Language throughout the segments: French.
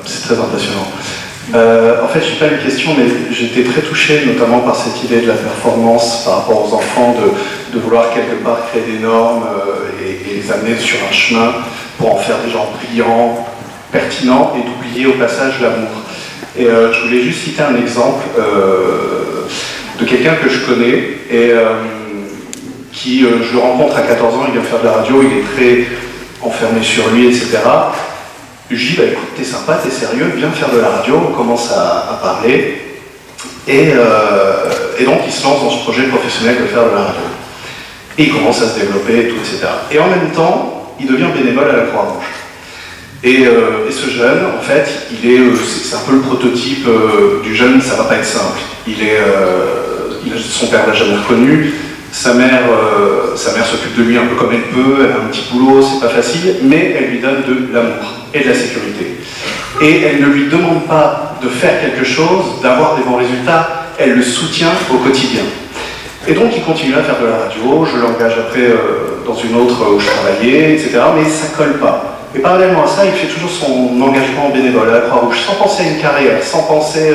C'est très impressionnant. En fait, je n'ai pas eu question, mais j'étais très touché, notamment par cette idée de la performance par rapport aux enfants, de vouloir quelque part créer des normes et les amener sur un chemin pour en faire des gens brillants, pertinents, et d'oublier au passage l'amour. Et je voulais juste citer un exemple de quelqu'un que je connais, et qui, je le rencontre à 14 ans, il vient faire de la radio, il est très enfermé sur lui, etc. Je lui dis, bah, écoute, t'es sympa, t'es sérieux, viens faire de la radio, on commence à parler. Et donc il se lance dans ce projet professionnel de faire de la radio. Et il commence à se développer, et tout, etc. Et en même temps, il devient bénévole à la Croix-Rouge. Et ce jeune, en fait, c'est un peu le prototype du jeune, ça va pas être simple. Son père l'a jamais reconnu. Sa mère s'occupe de lui un peu comme elle peut, elle a un petit boulot, c'est pas facile, mais elle lui donne de l'amour et de la sécurité. Et elle ne lui demande pas de faire quelque chose, d'avoir des bons résultats, elle le soutient au quotidien. Et donc il continue à faire de la radio, je l'engage après dans une autre où je travaillais, etc., mais ça colle pas. Et parallèlement à ça, il fait toujours son engagement bénévole à la Croix-Rouge, sans penser à une carrière, sans penser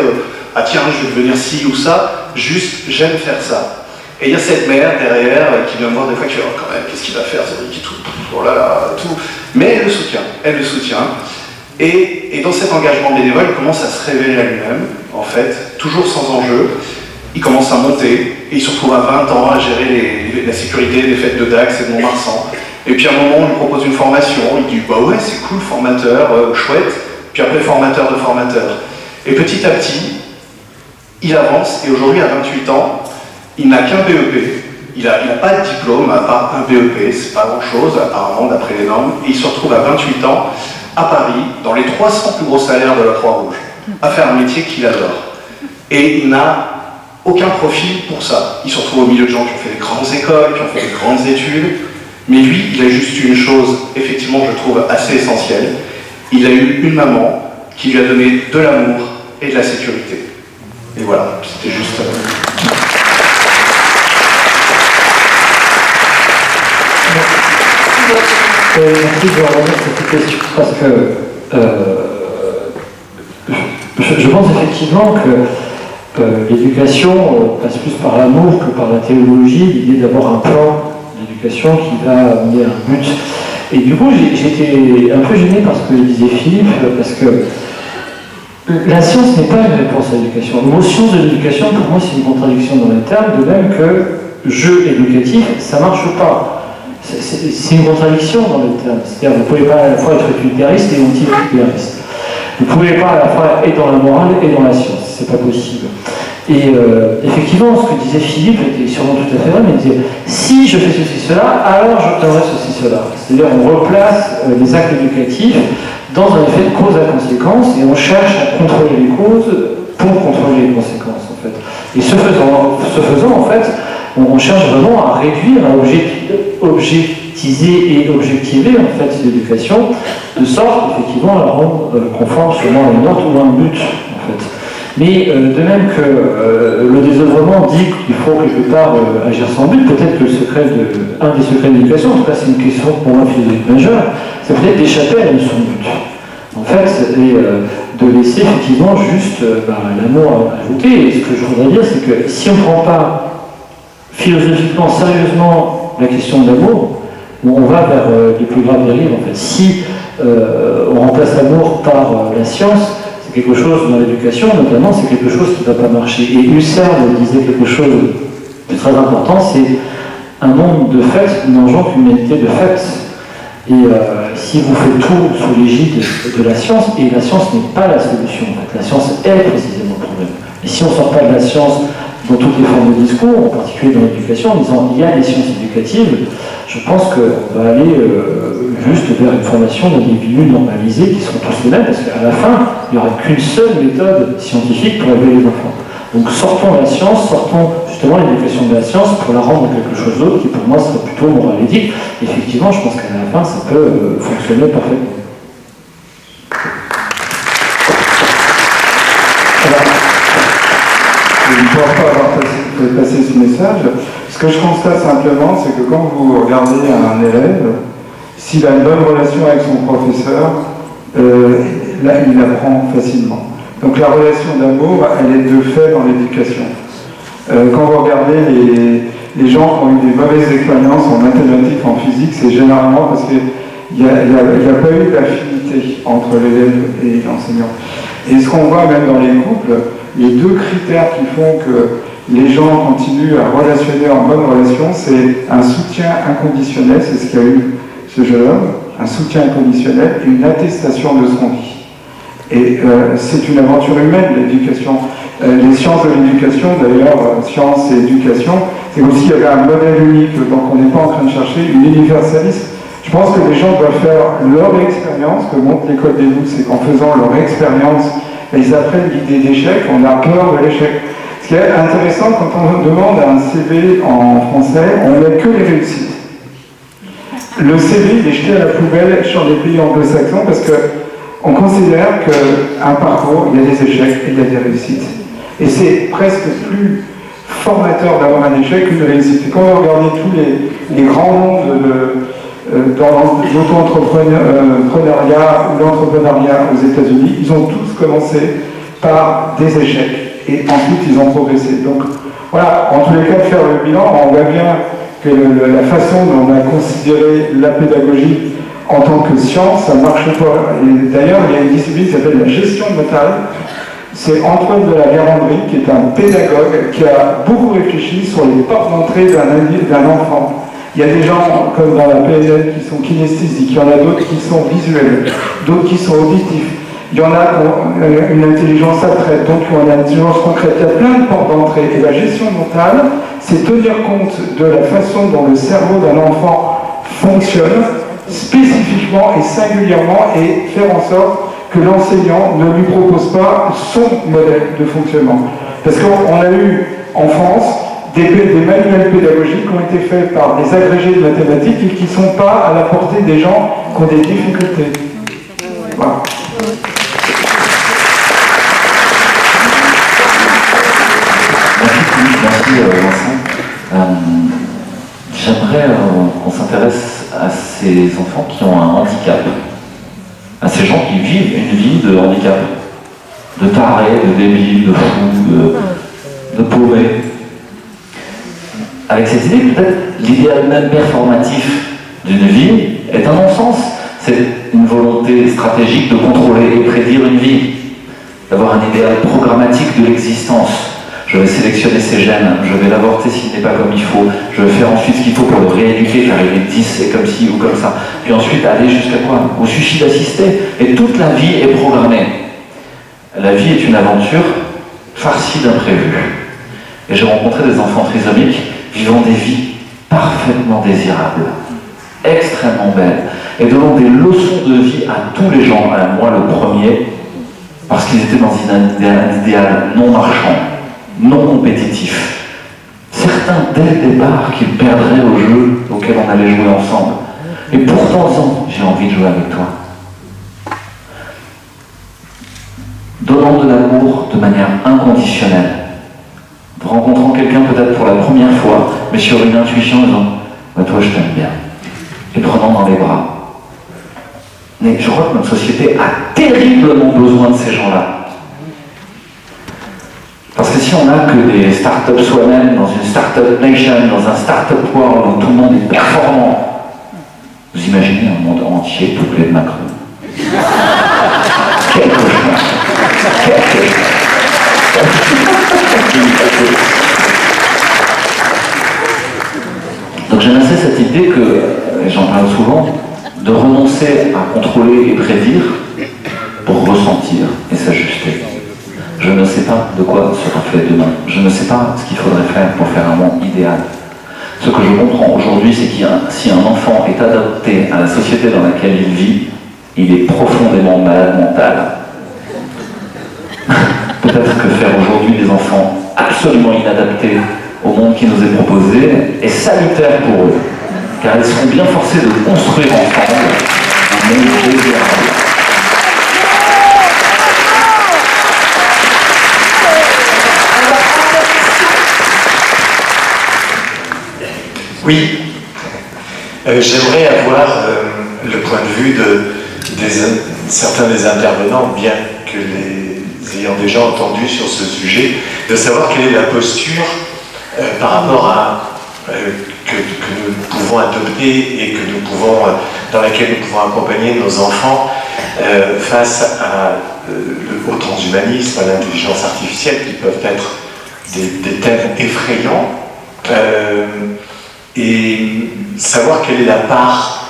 à tiens, je vais devenir ci ou ça, juste j'aime faire ça. Et il y a cette mère derrière qui vient me voir des fois qui dit oh, quand même, qu'est-ce qu'il va faire, Cédric, tout, oh là là, tout. Mais elle le soutient. Et dans cet engagement bénévole, il commence à se révéler à lui-même, en fait, toujours sans enjeu. Il commence à monter, et il se retrouve à 20 ans à gérer la sécurité des fêtes de Dax et de Mont-Marsan. Et puis à un moment, on lui propose une formation, il dit bah ouais, c'est cool, formateur, chouette. Puis après, formateur de formateur. Et petit à petit, il avance, et aujourd'hui, à 28 ans, il n'a qu'un BEP, il n'a pas de diplôme à part un BEP, c'est pas grand chose apparemment d'après les normes, et il se retrouve à 28 ans à Paris, dans les 300 plus gros salaires de la Croix-Rouge, à faire un métier qu'il adore. Et il n'a aucun profil pour ça. Il se retrouve au milieu de gens qui ont fait des grandes écoles, qui ont fait des grandes études, mais lui, il a juste une chose, effectivement, je trouve assez essentielle. Il a eu une maman qui lui a donné de l'amour et de la sécurité. Et voilà, c'était juste... Merci de revenir sur cette question parce que je pense effectivement que l'éducation passe plus par l'amour que par la théologie, l'idée d'avoir un plan d'éducation qui va amener un but. Et du coup, j'étais un peu gêné par ce que disait Philippe, parce que la science n'est pas une réponse à l'éducation. Le mot science de l'éducation, pour moi, c'est une contradiction dans les termes, de même que jeu éducatif, ça ne marche pas. C'est une contradiction dans les termes. C'est-à-dire que vous ne pouvez pas à la fois être utilitariste et anti-utilitariste. Vous ne pouvez pas à la fois être dans la morale et dans la science. C'est pas possible. Et effectivement, ce que disait Philippe était sûrement tout à fait vrai, mais il disait si je fais ceci, cela, alors j'obtiendrai ceci, cela. C'est-à-dire on replace les actes éducatifs dans un effet de cause à conséquence et on cherche à contrôler les causes pour contrôler les conséquences, en fait. Et ce faisant, en fait, on cherche vraiment à réduire, à objectiviser et objectiver en fait l'éducation, de sorte effectivement à la rendre conforme sûrement à une note ou à un but en fait. Mais de même que le désœuvrement dit qu'il faut quelque part agir sans but, peut-être que un des secrets de l'éducation, en tout cas c'est une question pour moi philosophique majeure, c'est peut-être d'échapper à son but. En fait, et de laisser effectivement juste l'amour ajouté. Et ce que je voudrais dire, c'est que si on ne prend pas philosophiquement, sérieusement, la question de l'amour, on va vers les plus graves dérives en fait. Si on remplace l'amour par la science, c'est quelque chose dans l'éducation, notamment, c'est quelque chose qui ne va pas marcher. Et Husserl disait quelque chose de très important, c'est un monde de fait n'engendre qu'une humanité de fait. Et si vous faites tout sous l'égide de la science, et la science n'est pas la solution, en fait. La science est précisément le problème. Et si on ne sort pas de la science dans toutes les formes de discours, en particulier dans l'éducation, en disant il y a des sciences éducatives, je pense qu'on va aller juste vers une formation d'individus normalisés qui seront tous les mêmes, parce qu'à la fin, il n'y aura qu'une seule méthode scientifique pour élever les enfants. Donc sortons la science, sortons justement l'éducation de la science pour la rendre quelque chose d'autre qui pour moi serait plutôt moral-éthique. Effectivement, je pense qu'à la fin, ça peut fonctionner parfaitement. Je ne pense pas avoir passé ce message. Ce que je constate simplement, c'est que quand vous regardez un élève, s'il a une bonne relation avec son professeur, là, il apprend facilement. Donc la relation d'amour, elle est de fait dans l'éducation. Quand vous regardez les gens qui ont eu des mauvaises expériences en mathématiques, en physique, c'est généralement parce qu'il n'y a pas eu d'affinité entre l'élève et l'enseignant. Et ce qu'on voit même dans les couples, les deux critères qui font que les gens continuent à relationner en bonne relation, c'est un soutien inconditionnel, c'est ce qu'a eu ce jeune homme, un soutien inconditionnel et une attestation de ce qu'on vit. Et c'est une aventure humaine, l'éducation. Les sciences de l'éducation, d'ailleurs, sciences et éducation, c'est comme s'il y avait un modèle unique, donc on n'est pas en train de chercher une universalisme. Je pense que les gens doivent faire leur expérience, que montre l'école des loups, c'est qu'en faisant leur expérience, ils apprennent l'idée d'échec, on a peur de l'échec. Ce qui est intéressant, quand on demande un CV en français, on met que les réussites. Le CV, il est jeté à la poubelle sur les pays anglo-saxons parce qu'on considère qu'un parcours, il y a des échecs et il y a des réussites. Et c'est presque plus formateur d'avoir un échec qu'une réussite. Et quand vous regardez tous les grands mondes dans l'auto-entrepreneuriat ou l'entrepreneuriat aux États-Unis, ils ont tous commencé par des échecs. Et ensuite, ils ont progressé. Donc, voilà, en tous les cas, de faire le bilan, on voit bien que la façon dont on a considéré la pédagogie en tant que science, ça ne marche pas. Et d'ailleurs, il y a une discipline qui s'appelle la gestion mentale. C'est Antoine de la Vérandrie, qui est un pédagogue, qui a beaucoup réfléchi sur les portes d'entrée d'un enfant. Il y a des gens, comme dans la PNL, qui sont kinesthésiques, il y en a d'autres qui sont visuels, d'autres qui sont auditifs. Il y en a qui ont une intelligence abstraite, d'autres qui ont une intelligence concrète. Il y a plein de portes d'entrée. Et la gestion mentale, c'est tenir compte de la façon dont le cerveau d'un enfant fonctionne, spécifiquement et singulièrement, et faire en sorte que l'enseignant ne lui propose pas son modèle de fonctionnement. Parce qu'on a eu en France des manuels pédagogiques qui ont été faits par des agrégés de mathématiques et qui ne sont pas à la portée des gens qui ont des difficultés. Voilà. Merci Vincent. J'aimerais qu'on s'intéresse à ces enfants qui ont un handicap, à ces gens qui vivent une vie de handicap, de taré, de débile, de fou, de paumé. Avec cette idée que peut-être l'idéal même performatif d'une vie est un non-sens. C'est une volonté stratégique de contrôler et prédire une vie, d'avoir un idéal programmatique de l'existence. Je vais sélectionner ces gènes, je vais l'avorter s'il n'est pas comme il faut, je vais faire ensuite ce qu'il faut pour le rééduquer, car il est 10 et comme ci ou comme ça. Puis ensuite aller jusqu'à quoi? Au suicide assisté. Et toute la vie est programmée. La vie est une aventure farcie d'imprévus. Et j'ai rencontré des enfants trisomiques vivant des vies parfaitement désirables, extrêmement belles, et donnant des leçons de vie à tous les gens, à moi le premier, parce qu'ils étaient dans un idéal non marchand, non compétitif. Certains, dès le départ, qu'ils perdraient au jeu auquel on allait jouer ensemble. Et pourtant, j'ai envie de jouer avec toi. Donnant de l'amour de manière inconditionnelle. Rencontrant quelqu'un peut-être pour la première fois, mais sur une intuition, en disant bah, toi je t'aime bien. Et prenant dans les bras. Mais je crois que notre société a terriblement besoin de ces gens-là. Parce que si on n'a que des start-up soi-même, dans une start-up nation, dans un start-up world où tout le monde est performant, vous imaginez un monde entier peuplé de Macron. Quel cauchemar. Quel cauchemar. Donc j'aime assez cette idée que, et j'en parle souvent, de renoncer à contrôler et prédire pour ressentir et s'ajuster. Je ne sais pas de quoi sera fait demain. Je ne sais pas ce qu'il faudrait faire pour faire un monde idéal. Ce que je comprends aujourd'hui, c'est que si un enfant est adapté à la société dans laquelle il vit, il est profondément malade mental. Peut-être que faire aujourd'hui des enfants absolument inadaptés au monde qui nous est proposé est salutaire pour eux, car ils seront bien forcés de construire ensemble un monde désirable. Oui, j'aimerais avoir le point de vue certains des intervenants, bien que les ayant déjà entendus sur ce sujet, de savoir quelle est la posture par rapport à que nous pouvons adopter et que nous pouvons, dans laquelle nous pouvons accompagner nos enfants face au transhumanisme, à l'intelligence artificielle, qui peuvent être des thèmes effrayants, et savoir quelle est la part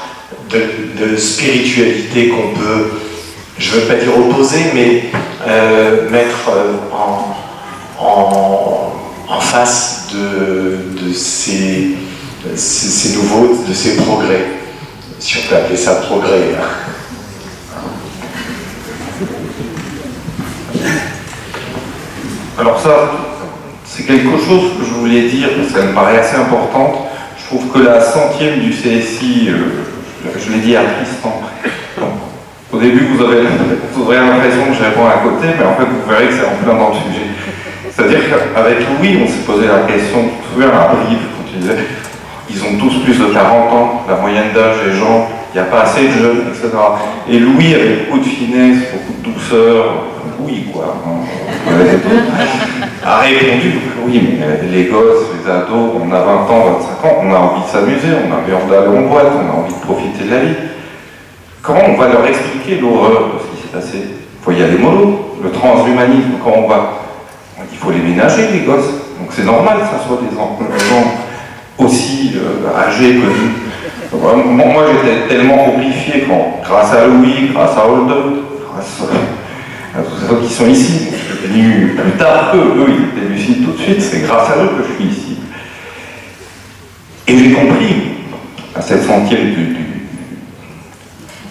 de spiritualité qu'on peut, je ne veux pas dire opposer, mais mettre en face de ces nouveaux, de ces progrès, si on peut appeler ça progrès. Alors ça, c'est quelque chose que je voulais dire, parce qu'elle me paraît assez importante. Je trouve que la 100e du CSI, je l'ai dit à Tristan, au début vous aurez l'impression que je réponds à côté, mais en fait vous verrez que c'est en plein dans le sujet. C'est-à-dire qu'avec Louis, on s'est posé la question, tu te souviens à Brive, quand tu disais, ils ont tous plus de 40 ans, la moyenne d'âge des gens, il n'y a pas assez de jeunes, etc. Et Louis, avec beaucoup de finesse, beaucoup de douceur, oui quoi, a répondu, oui mais les gosses, les ados, on a 20 ans, 25 ans, on a envie de s'amuser, on a envie d'aller en boîte, on a envie de profiter de la vie. Comment on va leur expliquer l'horreur de ce qui s'est passé? Il faut y aller mollo, le transhumanisme, comment on va... Il faut les ménager, les gosses. Donc c'est normal que ça soit des gens aussi âgés que nous. Moi j'étais tellement horrifié quand, grâce à Louis, grâce à Holden, grâce à tous ceux qui sont ici, je suis venu plus tard qu'eux, ils étaient lucides tout de suite, c'est grâce à eux que je suis ici. Et j'ai compris, à cette 100e du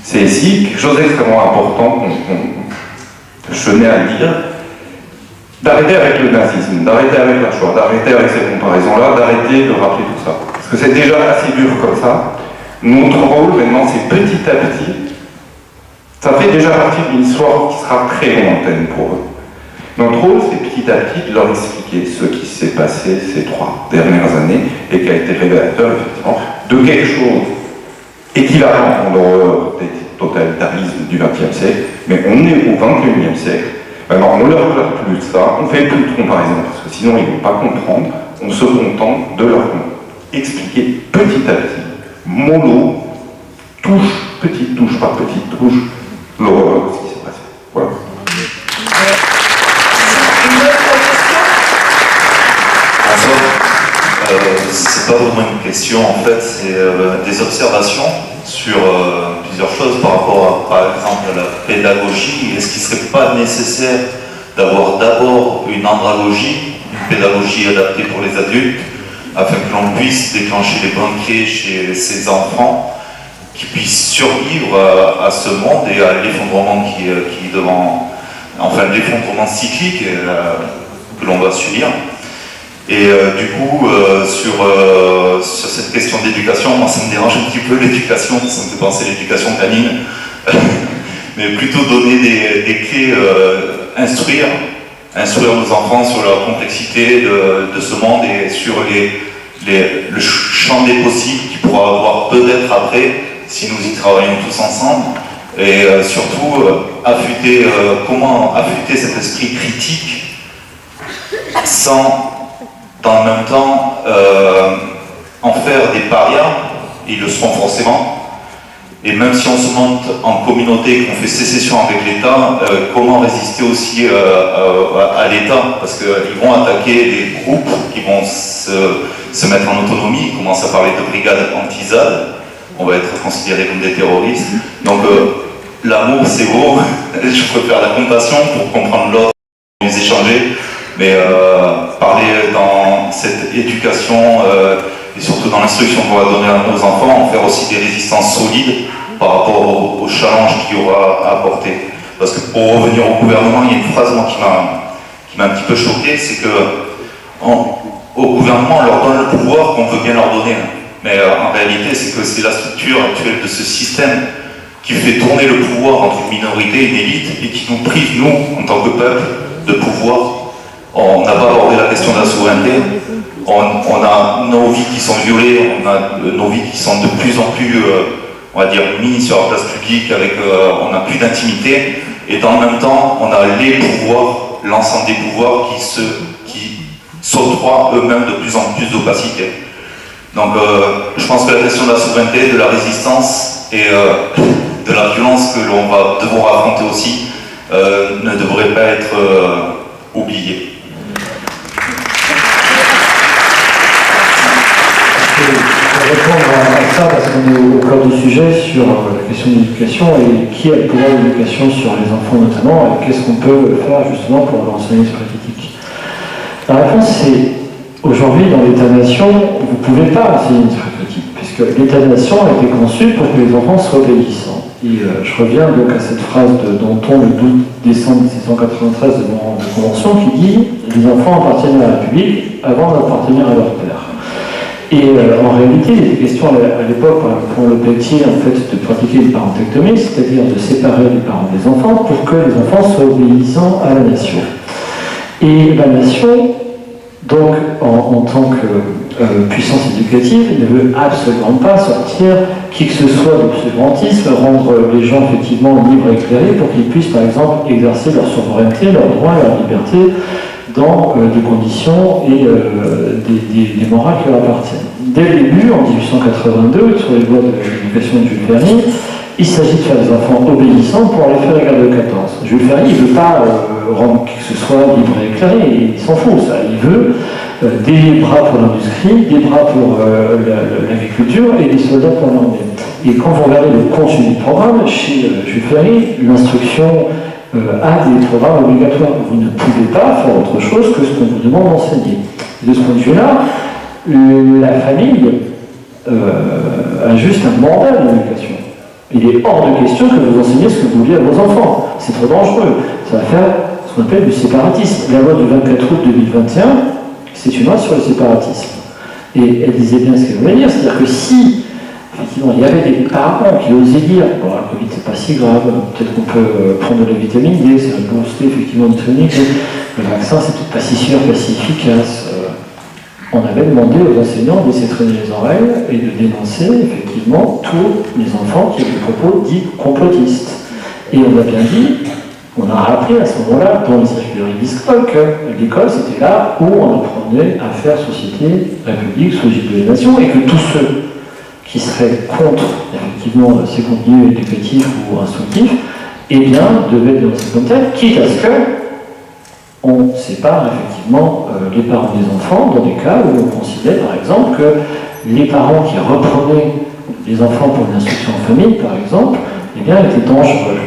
CSI, quelque chose d'extrêmement important que je tenais à le dire, d'arrêter avec le nazisme, d'arrêter avec la Shoah, d'arrêter avec ces comparaisons-là, d'arrêter de rappeler tout ça. Parce que c'est déjà assez dur comme ça. Notre rôle maintenant, c'est petit à petit, ça fait déjà partie d'une histoire qui sera très lointaine pour eux. Notre rôle, c'est petit à petit de leur expliquer ce qui s'est passé ces 3 dernières années et qui a été révélateur, effectivement, de quelque chose équivalent en l'horreur des totalitarismes du XXe siècle, mais on est au XXIe siècle. Alors on ne leur parle plus de ça, on ne fait plus de comparaison, parce que sinon ils ne vont pas comprendre, on se contente de leur expliquer petit à petit, mollo, petite touche par petite touche, l'horreur de ce qui s'est passé. Voilà. Une autre question? C'est pas vraiment une question, en fait, c'est des observations sur plusieurs choses par rapport à, par exemple, à la pédagogie. Est-ce qu'il ne serait pas nécessaire d'avoir d'abord une andragogie, une pédagogie adaptée pour les adultes, afin que l'on puisse déclencher les banquets chez ces enfants, qui puissent survivre à ce monde et à l'effondrement qui devant, enfin l'effondrement cyclique que l'on va subir. Et du coup, sur cette question d'éducation, moi ça me dérange un petit peu l'éducation, ça me fait penser à l'éducation canine, mais plutôt donner des clés, instruire nos enfants sur la complexité de ce monde et sur le champ des possibles qu'il pourra avoir peut-être après, si nous y travaillons tous ensemble, et surtout comment affûter cet esprit critique sans dans le même temps en faire des parias, ils le seront forcément, et même si on se monte en communauté et qu'on fait sécession avec l'État, comment résister aussi à l'État, parce qu'ils vont attaquer des groupes qui vont se mettre en autonomie, ils commencent à parler de brigades anti-ZAD, on va être considérés comme des terroristes, donc l'amour c'est beau, je préfère la compassion pour comprendre l'autre, pour les échanger, mais parler dans cette éducation et surtout dans l'instruction qu'on va donner à nos enfants, en faire aussi des résistances solides par rapport aux challenges qu'il y aura à apporter. Parce que pour revenir au gouvernement, il y a une phrase moi, qui m'a un petit peu choqué, c'est que au gouvernement, on leur donne le pouvoir qu'on veut bien leur donner. Mais en réalité, c'est que c'est la structure actuelle de ce système qui fait tourner le pouvoir entre une minorité et une élite et qui nous prive, nous, en tant que peuple, de pouvoir. On n'a pas abordé la question de la souveraineté, on a nos vies qui sont violées, on a nos vies qui sont de plus en plus on va dire, mis sur la place publique, on n'a plus d'intimité, et dans le même temps, on a les pouvoirs, l'ensemble des pouvoirs qui s'octroient eux-mêmes de plus en plus d'opacité. Donc je pense que la question de la souveraineté, de la résistance et de la violence que l'on va devoir affronter aussi ne devrait pas être oubliée. Pour répondre à ça, parce qu'on est au cœur du sujet sur la question de l'éducation et qui a le pouvoir de l'éducation sur les enfants notamment, et qu'est-ce qu'on peut faire justement pour leur enseigner l'esprit critique. La réponse c'est, aujourd'hui dans l'État-nation, vous ne pouvez pas enseigner l'esprit critique, puisque l'État-nation a été conçu pour que les enfants soient obéissants. Et je reviens donc à cette phrase de Danton le 12 décembre 1793 de la Convention qui dit « Les enfants appartiennent à la République avant d'appartenir à leur père ». Et en réalité, il était question à l'époque, pour le Pelletier, en fait, de pratiquer une parentectomie, c'est-à-dire de séparer les parents des enfants pour que les enfants soient obéissants à la nation. Et la nation, donc, en tant que puissance éducative, ne veut absolument pas sortir qui que ce soit de l'obscurantisme, rendre les gens effectivement libres et éclairés pour qu'ils puissent, par exemple, exercer leur souveraineté, leurs droits, leur liberté, dans des conditions et des morales qui leur appartiennent. Dès le début, en 1882, sur les lois de l'éducation de Jules Ferry, il s'agit de faire des enfants obéissants pour aller faire la guerre de 14. Jules Ferry, il ne veut pas rendre qui que ce soit libre et éclairé, il s'en fout, ça. Il veut des bras pour l'industrie, des bras pour l'agriculture et des soldats pour l'armée. Et quand vous regardez le contenu du programme, chez Jules Ferry, l'instruction a des programmes obligatoires. Vous ne pouvez pas faire autre chose que ce qu'on vous demande d'enseigner. De ce point de vue-là, la famille a juste un mandat de l'éducation. Il est hors de question que vous enseignez ce que vous voulez à vos enfants. C'est trop dangereux. Ça va faire ce qu'on appelle du séparatisme. La loi du 24 août 2021, c'est une loi sur le séparatisme. Et elle disait bien ce qu'elle voulait dire, c'est-à-dire que si effectivement, il y avait des parents qui osaient dire « Bon, la Covid, c'est pas si grave, peut-être qu'on peut prendre de la vitamine D, c'est un booster effectivement de tonique, le vaccin, c'est peut-être pas si sûr, pas si efficace. » On avait demandé aux enseignants de laisser traîner les oreilles et de dénoncer effectivement tous les enfants qui avaient des propos dits complotistes. Et on a bien dit, on a rappelé à ce moment-là, dans les circulaires d'ISCOL, que l'école, c'était là où on apprenait à faire société, république, sous l'égide de la nation, et que tous ceux qui seraient contre, effectivement, ces contenus éducatifs ou instructifs, eh bien, devaient dénoncer comme tel, quitte à ce que on sépare effectivement les parents des enfants dans des cas où on considère, par exemple, que les parents qui reprenaient les enfants pour une instruction en famille, par exemple, eh bien, étaient dangereux.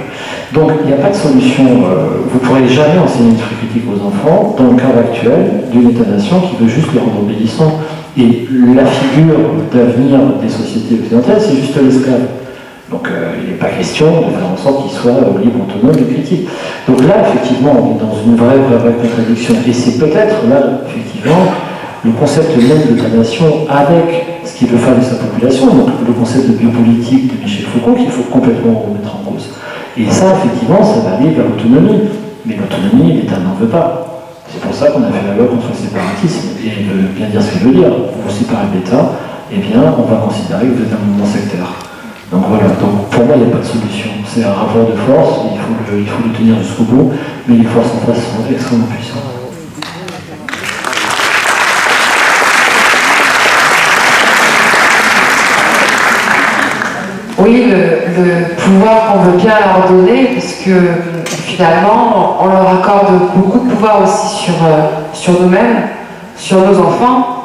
Donc, il n'y a pas de solution. Vous ne pourrez jamais enseigner l'esprit critique aux enfants dans le cadre actuel d'une État-nation qui veut juste les rendre obéissants. Et la figure d'avenir des sociétés occidentales, c'est juste l'esclave. Donc il n'est pas question de faire en sorte qu'ils soient libres, autonomes et critiques. Donc là, effectivement, on est dans une vraie contradiction. Et c'est peut-être là, effectivement, le concept même de l'État-nation avec ce qu'il veut faire de sa population, donc le concept de biopolitique de Michel Foucault, qu'il faut complètement remettre en cause. Et ça, effectivement, ça va aller vers l'autonomie. Mais l'autonomie, l'État n'en veut pas. C'est pour ça qu'on a fait la loi contre le séparatisme. Et il veut bien dire ce qu'il veut dire. Vous séparez de l'État, eh bien, on va considérer que vous êtes un mouvement sectaire. Donc voilà, donc pour moi, il n'y a pas de solution. C'est un rapport de force, il faut le tenir jusqu'au bout, mais les forces en face sont extrêmement puissantes. Oui, le pouvoir qu'on veut bien leur donner, parce que finalement, on leur accorde beaucoup de pouvoir aussi sur nous-mêmes, sur nos enfants.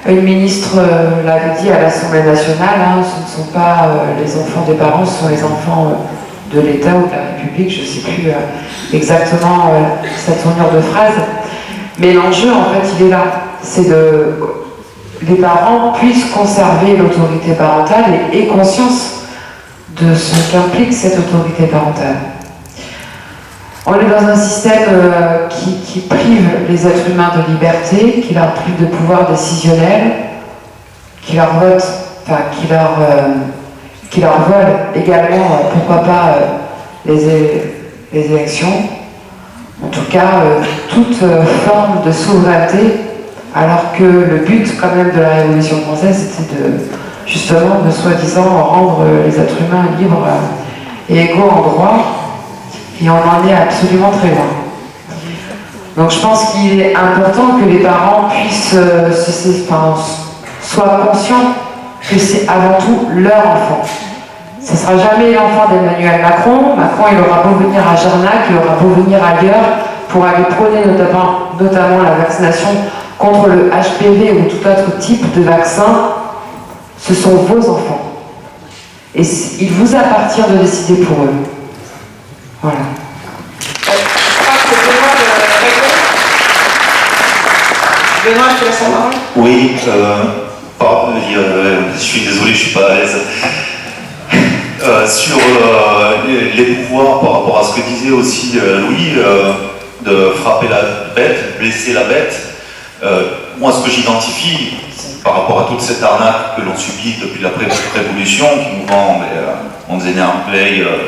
Une ministre l'avait dit à l'Assemblée nationale, hein, ce ne sont pas les enfants des parents, ce sont les enfants de l'État ou de la République, je ne sais plus exactement sa tournure de phrase. Mais l'enjeu, en fait, il est là. C'est que les parents puissent conserver l'autorité parentale et aient conscience de ce qu'implique cette autorité parentale. On est dans un système qui prive les êtres humains de liberté, qui leur prive de pouvoir décisionnel, qui leur vole également, pourquoi pas, les élections. En tout cas, toute forme de souveraineté, alors que le but quand même de la Révolution française, c'était justement de soi-disant rendre les êtres humains libres et égaux en droit, et on en est absolument très loin. Donc je pense qu'il est important que les parents puissent soient conscients que c'est avant tout leur enfant. Ce ne sera jamais l'enfant d'Emmanuel Macron. Macron, il aura beau venir à Jarnac, il aura beau venir ailleurs pour aller prôner notamment la vaccination contre le HPV ou tout autre type de vaccin. Ce sont vos enfants. Et il vous appartient de décider pour eux. Voilà. Benoît, je te laisse la parole. Oui, je suis désolé, je ne suis pas à l'aise. Sur les pouvoirs, par rapport à ce que disait aussi Louis, de frapper la bête, blesser la bête, moi ce que j'identifie, par rapport à toute cette arnaque que l'on subit depuis la révolution, qui nous vend on faisait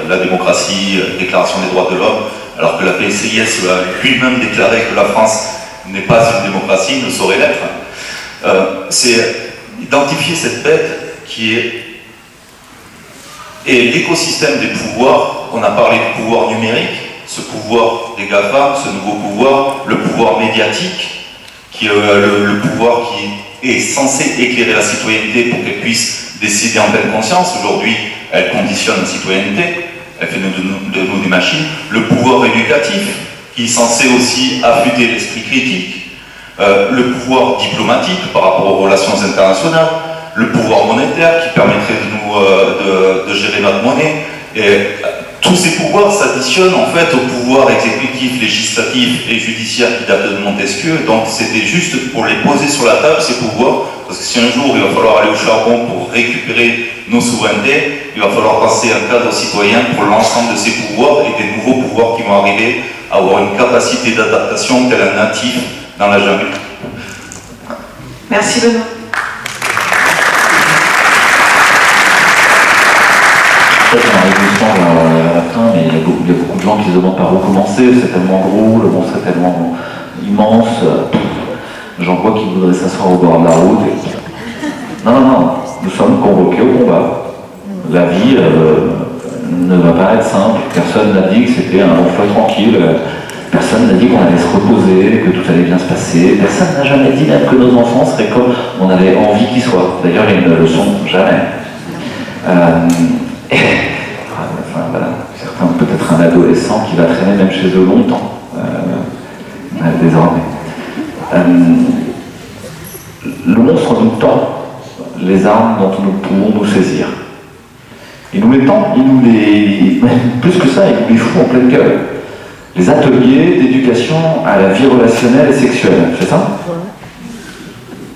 la démocratie, déclaration des droits de l'homme, alors que la PCIS a lui-même déclaré que la France n'est pas une démocratie, ne saurait l'être. C'est identifier cette bête qui est et l'écosystème des pouvoirs. On a parlé du pouvoir numérique, ce pouvoir des GAFA, ce nouveau pouvoir, le pouvoir médiatique, qui est le pouvoir qui est censé éclairer la citoyenneté pour qu'elle puisse décider en pleine conscience. Aujourd'hui, elle conditionne la citoyenneté, elle fait de nous des machines. Le pouvoir éducatif, qui est censé aussi affûter l'esprit critique. Le pouvoir diplomatique par rapport aux relations internationales. Le pouvoir monétaire qui permettrait de gérer notre monnaie. Et tous ces pouvoirs s'additionnent en fait au pouvoir exécutif, législatif et judiciaire qui date de Montesquieu. Donc c'était juste pour les poser sur la table, ces pouvoirs, parce que si un jour il va falloir aller au charbon pour récupérer nos souverainetés, il va falloir passer un cadre citoyen pour l'ensemble de ces pouvoirs et des nouveaux pouvoirs qui vont arriver à avoir une capacité d'adaptation tel un natif dans la jungle. Merci Benoît. Peut-être on arrive doucement à la fin, mais il y a beaucoup de gens qui se demandent par où commencer. C'est tellement gros, le monstre est tellement immense. J'en vois qui voudraient s'asseoir au bord de la route. Non, nous sommes convoqués au combat. La vie ne va pas être simple. Personne n'a dit que c'était un long fleuve tranquille. Personne n'a dit qu'on allait se reposer, que tout allait bien se passer. Personne n'a jamais dit même que nos enfants seraient comme on avait envie qu'ils soient. D'ailleurs, ils ne le sont jamais. Enfin, voilà. Certains, peut-être un adolescent qui va traîner même chez eux longtemps, désormais. Le monstre nous tend les armes dont nous pouvons nous saisir. Il nous les tend, plus que ça, il nous les fout en pleine gueule. Les ateliers d'éducation à la vie relationnelle et sexuelle, c'est ça?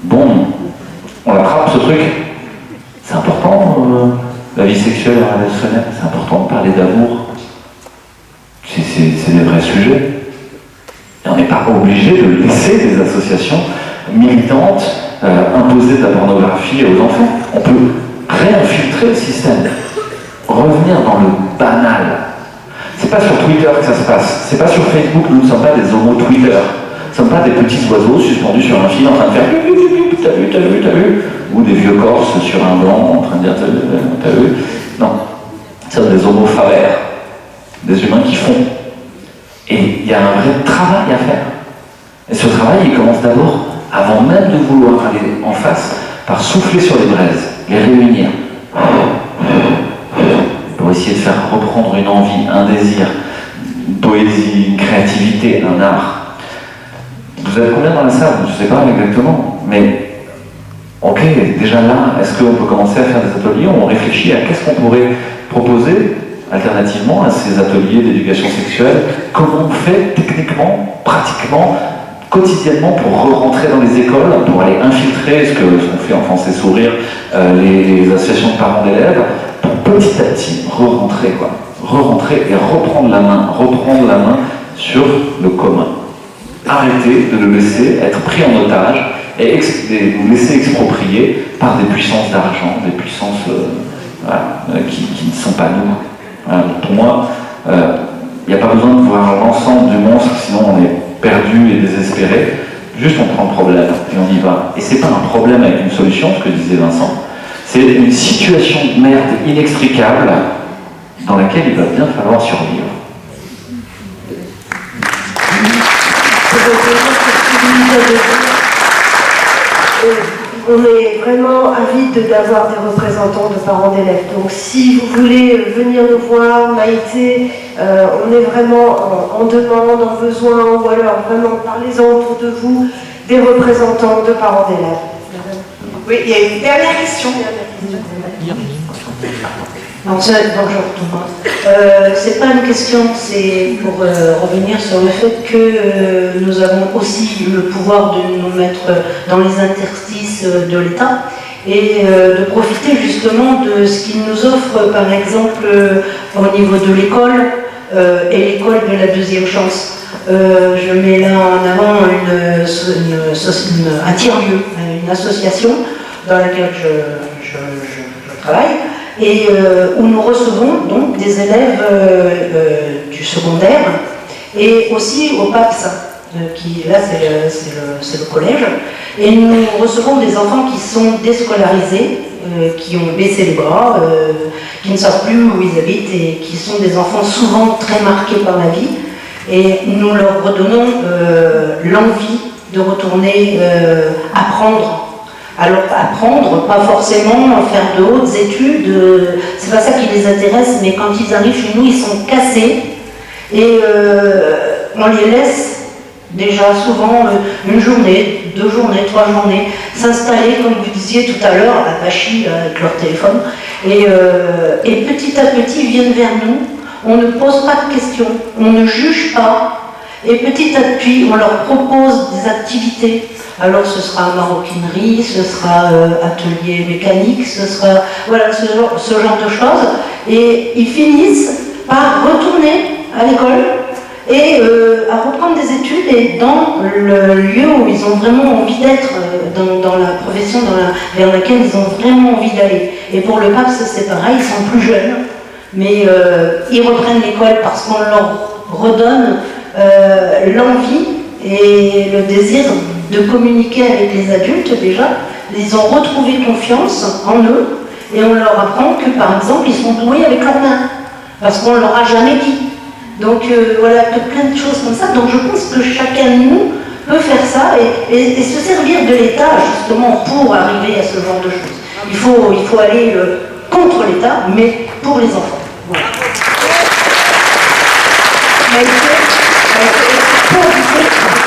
Bon, on l'attrape ce truc. C'est important, la vie sexuelle et relationnelle, c'est important de parler d'amour. C'est des vrais sujets. Et on n'est pas obligé de laisser des associations militantes imposer de la pornographie aux enfants. On peut réinfiltrer le système, revenir dans le banal. C'est pas sur Twitter que ça se passe, c'est pas sur Facebook, nous ne sommes pas des homos Twitter. Nous ne sommes pas des petits oiseaux suspendus sur un fil en train de faire t'as vu, ou des vieux corses sur un banc en train de dire t'as vu. Non, nous sommes des homos favers, des humains qui font. Et il y a un vrai travail à faire. Et ce travail, il commence d'abord, avant même de vouloir aller en face, par souffler sur les braises, les réunir. Pour essayer de faire reprendre une envie, un désir, une poésie, une créativité, un art. Vous êtes combien dans la salle? Je ne sais pas exactement, mais ok, déjà là, est-ce qu'on peut commencer à faire des ateliers où on réfléchit à qu'est-ce qu'on pourrait proposer alternativement à ces ateliers d'éducation sexuelle? Comment on fait techniquement, pratiquement, quotidiennement pour re-rentrer dans les écoles, pour aller infiltrer ce qu'on fait en France et Sourire, les associations de parents d'élèves, pour petit à petit re-rentrer et reprendre la main sur le commun. Arrêter de le laisser être pris en otage et nous laisser exproprier par des puissances d'argent, des puissances qui ne sont pas nous. Voilà, pour moi, il n'y a pas besoin de voir l'ensemble du monstre, sinon on est perdu et désespéré. Juste on prend le problème et on y va. Et c'est pas un problème avec une solution, ce que disait Vincent, C'est une situation de merde inextricable dans laquelle il va bien falloir survivre. On est vraiment avide d'avoir des représentants de parents d'élèves. Donc si vous voulez venir nous voir, Maïté, on est vraiment en demande, en besoin, ou alors vraiment parlez-en autour de vous, des représentants de parents d'élèves. Oui, il y a une dernière question. Bonjour tout le monde. C'est pas une question, c'est pour revenir sur le fait que nous avons aussi le pouvoir de nous mettre dans les interstices de l'État et de profiter justement de ce qu'il nous offre, par exemple, au niveau de l'école et l'école de la deuxième chance. Je mets là en avant un tiers-lieu, une association dans laquelle je travaille, et où nous recevons donc des élèves du secondaire et aussi au PAPS, qui là c'est le collège, et nous recevons des enfants qui sont déscolarisés, qui ont baissé les bras, qui ne savent plus où ils habitent et qui sont des enfants souvent très marqués par la vie, et nous leur redonnons l'envie de retourner apprendre. Alors apprendre, pas forcément faire de hautes études, c'est pas ça qui les intéresse, mais quand ils arrivent chez nous, ils sont cassés et on les laisse déjà souvent une journée, 2 journées, 3 journées s'installer, comme vous disiez tout à l'heure, à Pachy avec leur téléphone, et petit à petit ils viennent vers nous, on ne pose pas de questions, on ne juge pas, et petit à petit on leur propose des activités. Alors ce sera maroquinerie, ce sera atelier mécanique, ce sera voilà, ce genre de choses. Et ils finissent par retourner à l'école et à reprendre des études et dans le lieu où ils ont vraiment envie d'être, dans la profession vers laquelle ils ont vraiment envie d'aller. Et pour le PAPS c'est pareil, ils sont plus jeunes, mais ils reprennent l'école parce qu'on leur redonne l'envie et le désir de communiquer avec les adultes déjà. Ils ont retrouvé confiance en eux et on leur apprend que par exemple ils sont doués avec leurs mains parce qu'on ne leur a jamais dit. Donc voilà, plein de choses comme ça. Donc je pense que chacun de nous peut faire ça et se servir de l'État justement pour arriver à ce genre de choses. Il faut aller contre l'État, mais pour les enfants. Voilà.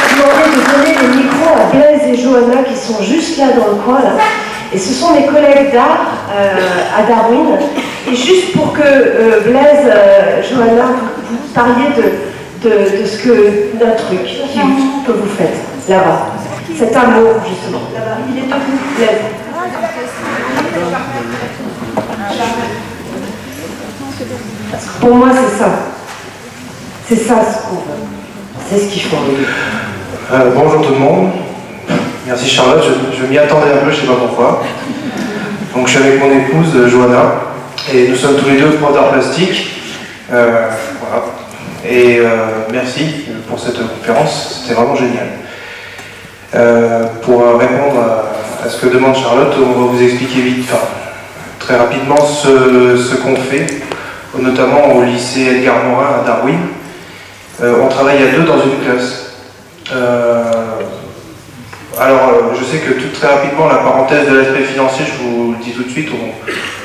Je demandais de donner le micro à Blaise et Johanna qui sont juste là dans le coin là. Et ce sont mes collègues d'art à Darwin. Et juste pour que Blaise, Johanna, vous parliez de ce que d'un truc que vous faites là-bas. Cet amour justement. Là-bas, il est debout, Blaise. Pour moi c'est ça. C'est ça ce qu'on veut. C'est ce qu'il faut. Bonjour tout le monde. Merci Charlotte, je m'y attendais un peu, je ne sais pas pourquoi. Donc je suis avec mon épouse Johanna et nous sommes tous les deux profs d'art plastique. Voilà. Et merci pour cette conférence, c'était vraiment génial. Pour répondre à ce que demande Charlotte, on va vous expliquer vite, très rapidement ce qu'on fait, notamment au lycée Edgar Morin à Darwin. On travaille à 2 dans une classe. Alors, je sais que tout très rapidement, la parenthèse de l'aspect financier, je vous le dis tout de suite,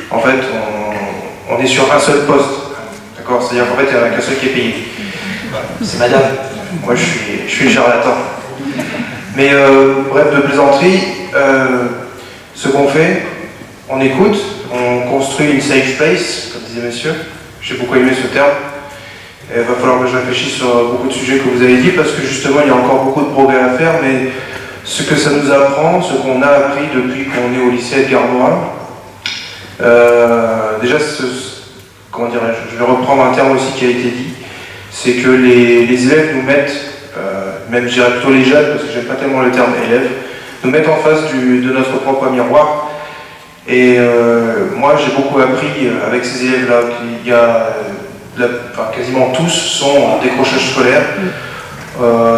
on est sur un seul poste. D'accord ? C'est-à-dire qu'en fait, il n'y en a qu'un seul qui est payé. Voilà. C'est madame. Moi, je suis le charlatan. Mais bref, de plaisanterie, ce qu'on fait, on écoute, on construit une safe space, comme disait monsieur. J'ai beaucoup aimé ce terme. Il va falloir que je réfléchisse sur beaucoup de sujets que vous avez dit parce que justement il y a encore beaucoup de progrès à faire, mais ce que ça nous apprend, ce qu'on a appris depuis qu'on est au lycée Edgar Morin, déjà, comment dirais-je, je vais reprendre un terme aussi qui a été dit, c'est que les élèves nous mettent, même je dirais plutôt les jeunes parce que j'aime pas tellement le terme élève, nous mettent en face de notre propre miroir. Et moi j'ai beaucoup appris avec ces élèves-là, qu'il y a quasiment tous sont en décrochage scolaire,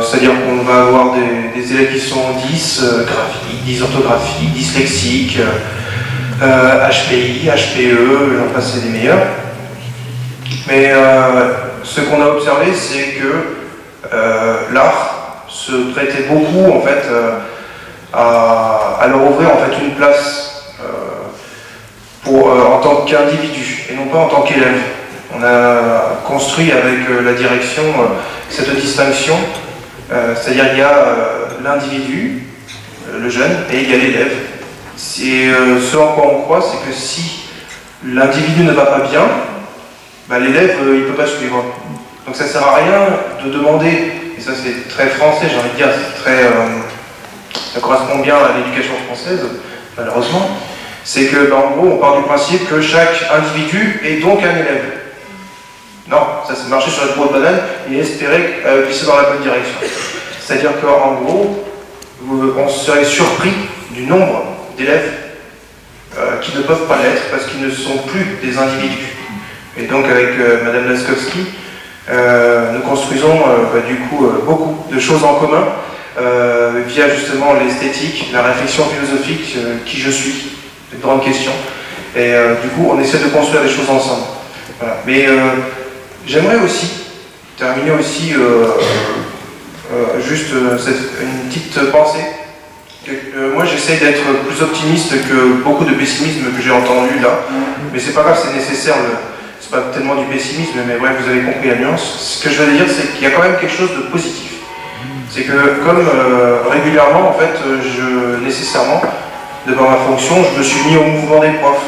c'est-à-dire qu'on va avoir des élèves qui sont 10 graphiques, 10 orthographiques, dyslexiques, HPI, HPE, j'en passe, c'est des meilleurs. Mais ce qu'on a observé, c'est que l'art se prêtait beaucoup en fait à leur ouvrir en fait une place en tant qu'individu et non pas en tant qu'élève. On a construit avec la direction cette distinction, c'est-à-dire il y a l'individu, le jeune, et il y a l'élève. Ce en quoi on croit, c'est que si l'individu ne va pas bien, l'élève il ne peut pas suivre. Donc ça ne sert à rien de demander, et ça c'est très français, j'ai envie de dire, ça correspond bien à l'éducation française, malheureusement, c'est que en gros on part du principe que chaque individu est donc un élève. Non, ça c'est marcher sur la peau de banane et espérer glisser dans la bonne direction. C'est-à-dire qu'en gros, on serait surpris du nombre d'élèves qui ne peuvent pas l'être parce qu'ils ne sont plus des individus. Et donc avec Madame Laskowski, nous construisons du coup beaucoup de choses en commun via justement l'esthétique, la réflexion philosophique, qui je suis, c'est une grande question. Et du coup on essaie de construire des choses ensemble. Voilà. Mais j'aimerais aussi terminer aussi juste une petite pensée. Moi j'essaie d'être plus optimiste que beaucoup de pessimisme que j'ai entendu là, mais c'est pas grave, c'est nécessaire, c'est pas tellement du pessimisme, mais bref, vous avez compris la nuance. Ce que je veux dire, c'est qu'il y a quand même quelque chose de positif. C'est que comme régulièrement, en fait, nécessairement, de par ma fonction, je me suis mis au mouvement des profs.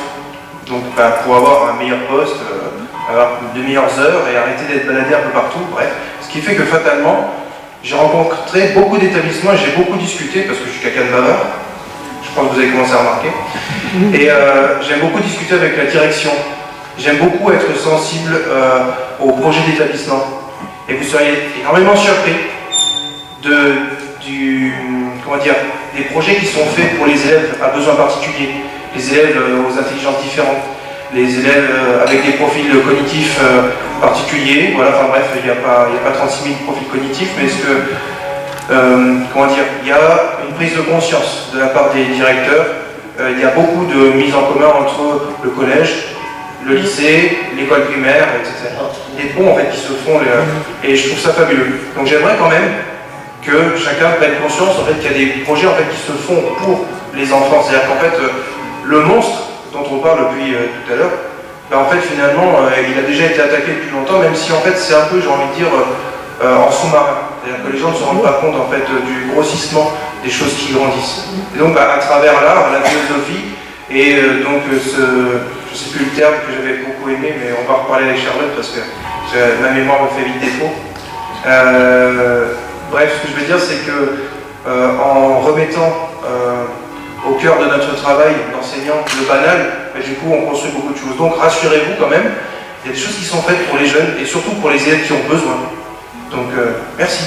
Donc pour avoir un meilleur poste, avoir de meilleures heures et arrêter d'être baladé un peu partout, bref. Ce qui fait que fatalement, j'ai rencontré beaucoup d'établissements et j'ai beaucoup discuté, parce que je suis quelqu'un de bavard, je pense que vous avez commencé à remarquer, et j'aime beaucoup discuter avec la direction, j'aime beaucoup être sensible au projet d'établissement, et vous seriez énormément surpris des projets qui sont faits pour les élèves à besoins particuliers, les élèves aux intelligences différentes, les élèves avec des profils cognitifs particuliers, voilà, enfin bref, il n'y a pas 36 000 profils cognitifs, mais est-ce que, il y a une prise de conscience de la part des directeurs, il y a beaucoup de mise en commun entre le collège, le lycée, l'école primaire, etc. Des ponts en fait qui se font, et je trouve ça fabuleux. Donc j'aimerais quand même que chacun prenne conscience en fait, qu'il y a des projets en fait, qui se font pour les enfants, c'est-à-dire qu'en fait, le monstre dont on parle depuis tout à l'heure, en fait finalement il a déjà été attaqué depuis longtemps, même si en fait c'est un peu, j'ai envie de dire, en sous-marin. C'est-à-dire que les gens ne se rendent pas compte en fait du grossissement des choses qui grandissent. Et donc à travers l'art, la philosophie, et donc je ne sais plus le terme que j'avais beaucoup aimé, mais on va reparler avec Charlotte parce que ma mémoire me fait vite défaut. Bref, ce que je veux dire c'est que en remettant au cœur de notre travail d'enseignant le banal, du coup on construit beaucoup de choses. Donc rassurez-vous quand même, il y a des choses qui sont faites pour les jeunes et surtout pour les élèves qui ont besoin. Donc merci.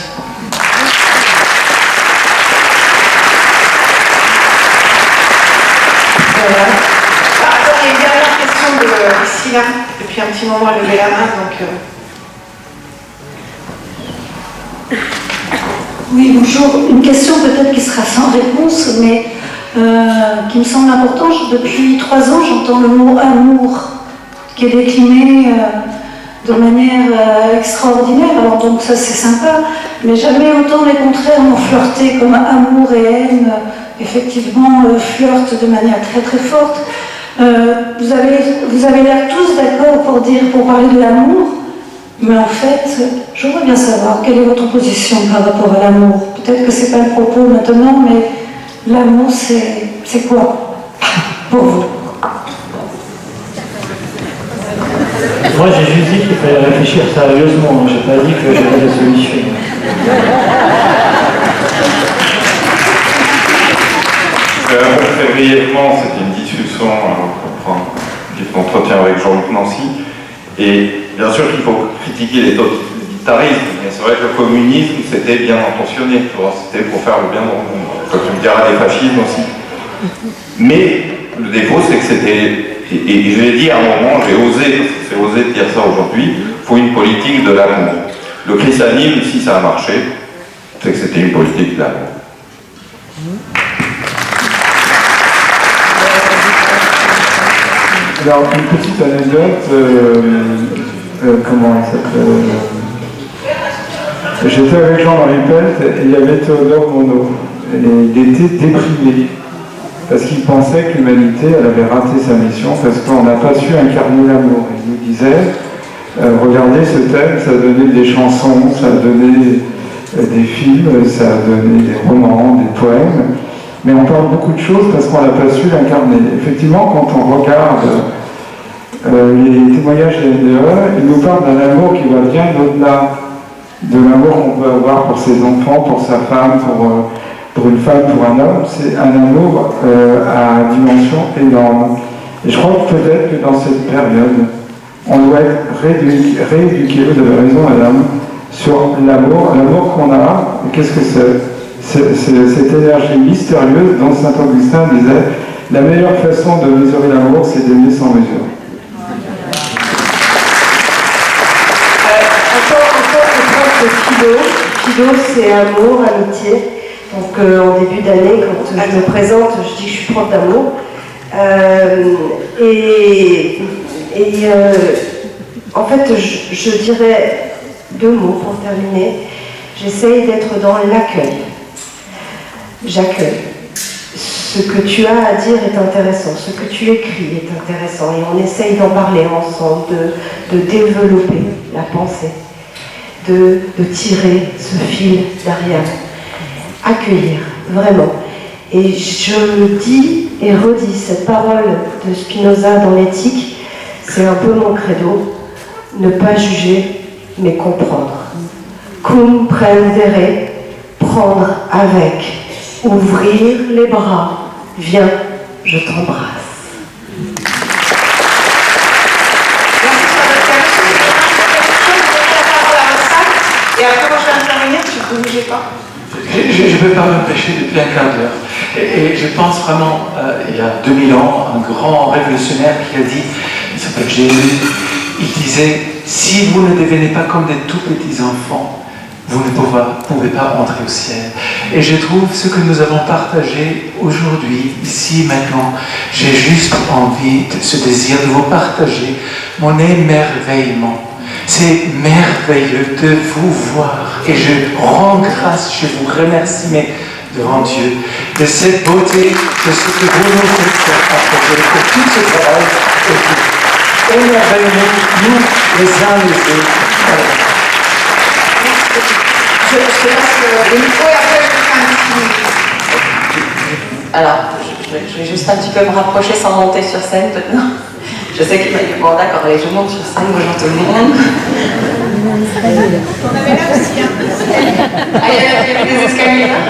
Voilà. Attends, il y a une dernière question ici là, depuis un petit moment à lever la main, donc... Oui, bonjour. Une question peut-être qui sera sans réponse, mais qui me semble importante. Depuis 3 ans, j'entends le mot amour, qui est décliné de manière extraordinaire. Alors donc ça c'est sympa, mais jamais autant les contraires m'ont flirté comme amour et haine, effectivement flirtent de manière très très forte. Vous avez l'air tous d'accord pour parler de l'amour. Mais en fait, j'aimerais bien savoir quelle est votre position par rapport à l'amour. Peut-être que c'est pas le propos maintenant, mais l'amour, c'est quoi pour vous? Moi, j'ai juste dit qu'il fallait réfléchir sérieusement. J'ai pas dit que j'avais la solution. Je vais très brièvement, c'était une discussion, un petit entretien avec Jean-Luc Nancy. Et bien sûr qu'il faut critiquer les totalitarismes, mais c'est vrai que le communisme, c'était bien intentionné, c'était pour faire le bien dans le monde. Comme tu me diras, des fascismes aussi. Mais le défaut, c'est que c'était, et je l'ai dit à un moment, j'ai osé, parce que c'est osé de dire ça aujourd'hui, il faut une politique de l'amour. Le christianisme, si ça a marché, c'est que c'était une politique de l'amour. Alors, une petite anecdote, comment elle s'appelle J'étais avec Jean Marie Pelt et il y avait Théodore Monod. Et il était déprimé parce qu'il pensait que l'humanité elle avait raté sa mission parce qu'on n'a pas su incarner l'amour. Il nous disait, regardez ce thème, ça a donné des chansons, ça a donné des films, ça a donné des romans, des poèmes, mais on parle beaucoup de choses parce qu'on n'a pas su l'incarner. Effectivement, quand on regarde les témoignages des NDE, ils nous parlent d'un amour qui va bien au-delà de l'amour qu'on peut avoir pour ses enfants, pour sa femme, pour une femme, pour un homme. C'est un amour à dimension énorme. Et je crois que peut-être que dans cette période, on doit être rééduqué, vous avez raison madame, sur l'amour qu'on a. Qu'est-ce que c'est cette énergie mystérieuse dont Saint-Augustin disait « La meilleure façon de mesurer l'amour, c'est d'aimer sans mesure ». Fido, c'est amour, amitié. Donc en début d'année, quand je me présente, je dis que je suis prof d'amour. En fait, je dirais 2 mots pour terminer. J'essaye d'être dans l'accueil. J'accueille. Ce que tu as à dire est intéressant, ce que tu écris est intéressant, et on essaye d'en parler ensemble, de développer la pensée. De tirer ce fil d'Ariane. Accueillir, vraiment. Et je dis et redis cette parole de Spinoza dans l'éthique, c'est un peu mon credo, ne pas juger, mais comprendre. Cum prendere, prendre avec, ouvrir les bras, viens, je t'embrasse. Et après, moi, je vais intervenir, tu ne bougez pas. Je ne peux pas m'empêcher depuis un quart d'heure. Et je pense vraiment, il y a 2000 ans, un grand révolutionnaire qui a dit, il s'appelle Jésus, il disait, si vous ne devenez pas comme des tout petits enfants, vous ne pouvez pas entrer au ciel. Et je trouve ce que nous avons partagé aujourd'hui, ici, maintenant, j'ai juste envie, ce désir de vous partager mon émerveillement. C'est merveilleux de vous voir et je rends grâce, je vous remercie mais devant Dieu de cette beauté, de ce que vous nous faites partager pour tout ce travail et pour émerveillez-nous les uns les autres. Voilà. Je te laisse le micro et après je fais un petit... Alors, je vais juste un petit peu me rapprocher sans monter sur scène maintenant. Je sais qu'il m'a dit, bon d'accord, allez, je monte sur scène, bonjour tout le monde. On avait là aussi, hein. Ah, il y avait des escaliers là.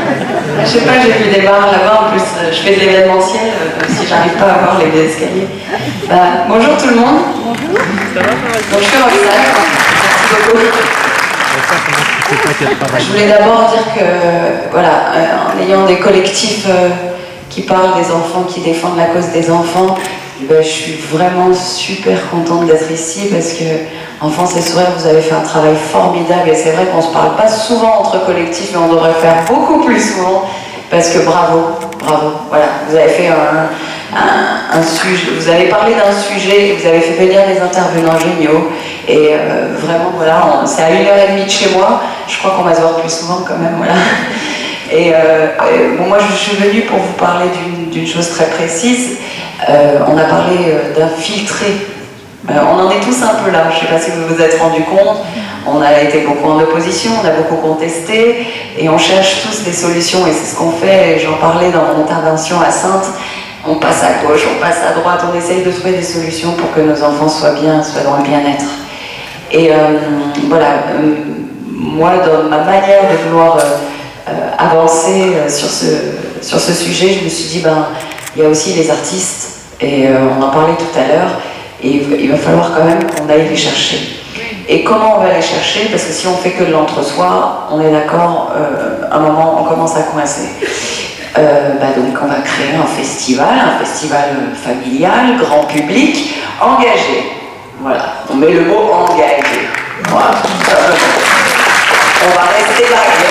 Je sais pas, j'ai vu des barres là-bas, en plus je fais de l'événementiel, si j'arrive pas à voir les escaliers. Bonjour tout le monde. Bonjour. Donc je suis Roxane, merci beaucoup. Je voulais d'abord dire que, voilà, en ayant des collectifs qui parlent des enfants, qui défendent la cause des enfants, je suis vraiment super contente d'être ici parce que Enfance et Sourires, vous avez fait un travail formidable et c'est vrai qu'on ne se parle pas souvent entre collectifs mais on devrait faire beaucoup plus souvent parce que bravo, voilà, vous avez fait un sujet, vous avez parlé d'un sujet, vous avez fait venir des intervenants géniaux et vraiment voilà, c'est à 1h30 de chez moi, je crois qu'on va se voir plus souvent quand même, voilà. Et bon, moi je suis venue pour vous parler d'une chose très précise. On a parlé d'infiltrer. On en est tous un peu là, je ne sais pas si vous vous êtes rendu compte. On a été beaucoup en opposition, on a beaucoup contesté et on cherche tous des solutions et c'est ce qu'on fait. J'en parlais dans mon intervention à Saintes. On passe à gauche, on passe à droite, on essaye de trouver des solutions pour que nos enfants soient bien, soient dans le bien-être. Et voilà, moi dans ma manière de vouloir avancer sur ce sujet, je me suis dit, il y a aussi les artistes, et on en parlait tout à l'heure, et il va falloir quand même qu'on aille les chercher. Et comment on va les chercher? Parce que si on fait que de l'entre-soi, on est d'accord, à un moment on commence à coincer. Donc on va créer un festival familial, grand public, engagé. Voilà, on met le mot engagé. Voilà. On va rester vague.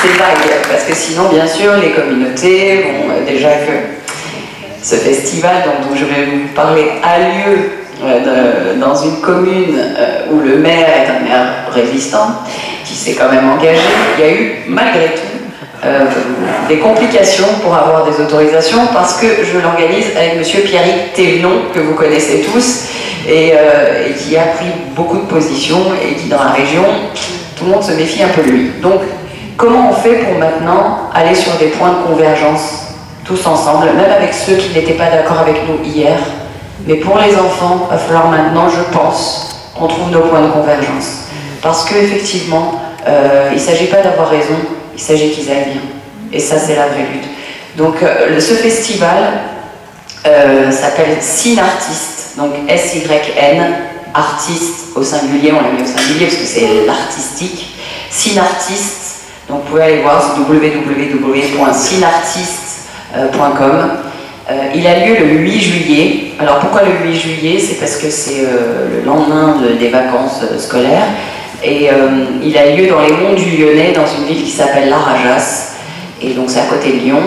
C'est vague, parce que sinon, bien sûr, les communautés, bon, déjà que Ce festival dont je vais vous parler a lieu dans une commune où le maire est un maire résistant, qui s'est quand même engagé. Il y a eu, malgré tout, des complications pour avoir des autorisations parce que je l'organise avec monsieur Pierrick Thévenon, que vous connaissez tous, et qui a pris beaucoup de positions et qui, dans la région, tout le monde se méfie un peu de lui. Donc, comment on fait pour maintenant aller sur des points de convergence tous ensemble, même avec ceux qui n'étaient pas d'accord avec nous hier? Mais pour les enfants, il va falloir maintenant, je pense, qu'on trouve nos points de convergence. Parce qu'effectivement, il ne s'agit pas d'avoir raison, il s'agit qu'ils aillent bien. Et ça, c'est la vraie lutte. Donc, ce festival s'appelle Synartiste, donc S-Y-N, artiste au singulier, on l'a mis au singulier parce que c'est l'artistique. Synartiste, donc vous pouvez aller voir sur www.synartiste.com. Il a lieu le 8 juillet. Alors pourquoi le 8 juillet? C'est parce que c'est le lendemain des vacances scolaires. Et il a lieu dans les monts du Lyonnais, dans une ville qui s'appelle Larajas. Et donc c'est à côté de Lyon.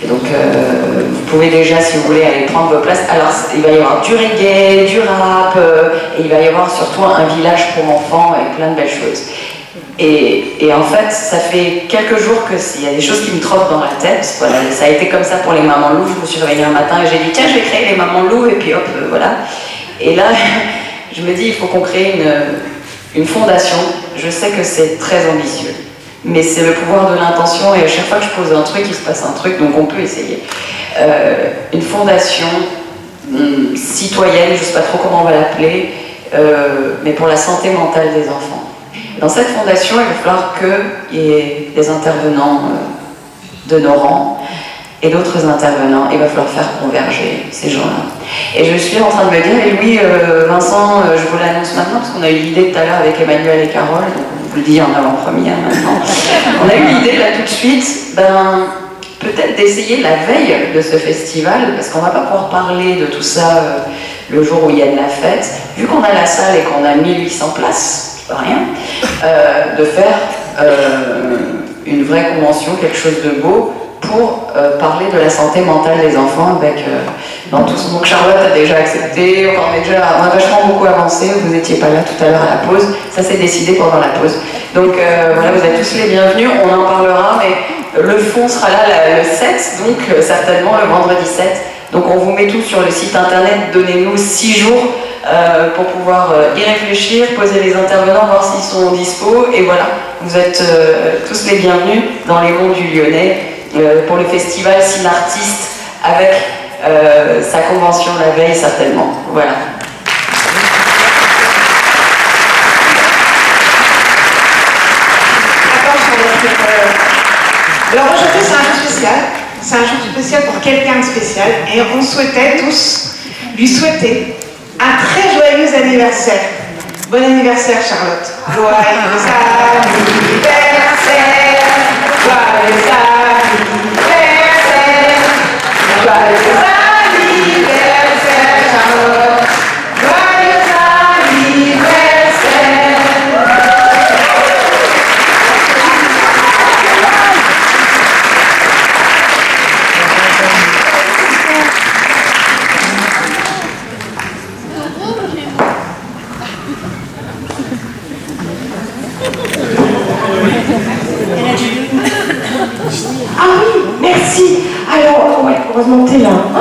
Et donc vous pouvez déjà, si vous voulez, aller prendre vos places. Alors il va y avoir du reggae, du rap, et il va y avoir surtout un village pour enfants avec plein de belles choses. Et en fait, ça fait quelques jours qu'il y a des choses qui me trottent dans la tête. Voilà, ça a été comme ça pour les mamans loups. Je me suis réveillée un matin et j'ai dit tiens, je vais créer les mamans loups, et puis hop, voilà. Et là, je me dis il faut qu'on crée une fondation. Je sais que c'est très ambitieux, mais c'est le pouvoir de l'intention, et à chaque fois que je pose un truc, il se passe un truc, donc on peut essayer. Une fondation citoyenne, je ne sais pas trop comment on va l'appeler, mais pour la santé mentale des enfants. Dans cette fondation, il va falloir qu'il y ait des intervenants de nos rangs et d'autres intervenants. Il va falloir faire converger ces gens-là. Et je suis en train de me dire, et oui, Vincent, je vous l'annonce maintenant, parce qu'on a eu l'idée tout à l'heure avec Emmanuel et Carole, donc on vous le dit en avant-première maintenant. On a eu l'idée là tout de suite, peut-être d'essayer la veille de ce festival, parce qu'on ne va pas pouvoir parler de tout ça le jour où il y a de la fête, vu qu'on a la salle et qu'on a 1800 places, rien, de faire une vraie convention, quelque chose de beau pour parler de la santé mentale des enfants avec dans tout ce... Donc Charlotte a déjà accepté, on a vachement beaucoup avancé, vous n'étiez pas là tout à l'heure à la pause, ça s'est décidé pendant la pause. Donc voilà, vous êtes tous les bienvenus, on en parlera, mais le fond sera là le 7, donc certainement le vendredi 7. Donc on vous met tout sur le site internet, donnez-nous 6 jours pour pouvoir y réfléchir, poser les intervenants, voir s'ils sont dispo, et voilà, vous êtes tous les bienvenus dans les monts du Lyonnais pour le festival Synartiste avec sa convention la veille certainement. Voilà. Alors aujourd'hui c'est un jour spécial, c'est un jour spécial pour quelqu'un de spécial, et on souhaitait tous lui souhaiter un très joyeux anniversaire. Bon anniversaire Charlotte. Joyeux anniversaire, joyeux anniversaire, joyeux anniversaire Charlotte, joyeux anniversaire. Ah oui, merci. Alors, ouais, heureusement que t'es là. Oh,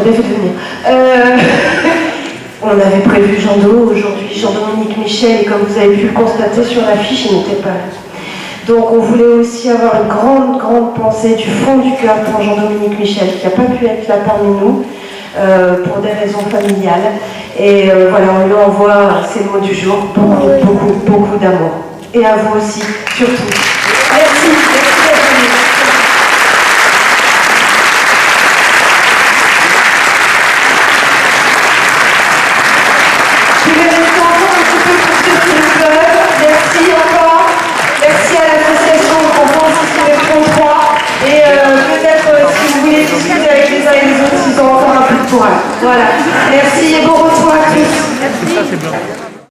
elle a fait venir. On avait prévu Jean Do aujourd'hui, Jean-Dominique Michel, et comme vous avez pu le constater sur l'affiche, il n'était pas là. Donc on voulait aussi avoir une grande pensée du fond du cœur pour Jean-Dominique Michel, qui n'a pas pu être là parmi nous, pour des raisons familiales. Et voilà, on lui envoie, c'est le mot du jour, beaucoup d'amour. Et à vous aussi, surtout. Merci d'être venus. Je vais rester encore un petit peu pour ceux qui le peuvent. Merci encore. Merci à l'association Enfants Isolés 33. Et peut-être, si vous voulez discuter avec les uns et les autres, ils ont encore un peu de courage. Voilà. Merci et bon retour à tous. Ça, c'est blanc.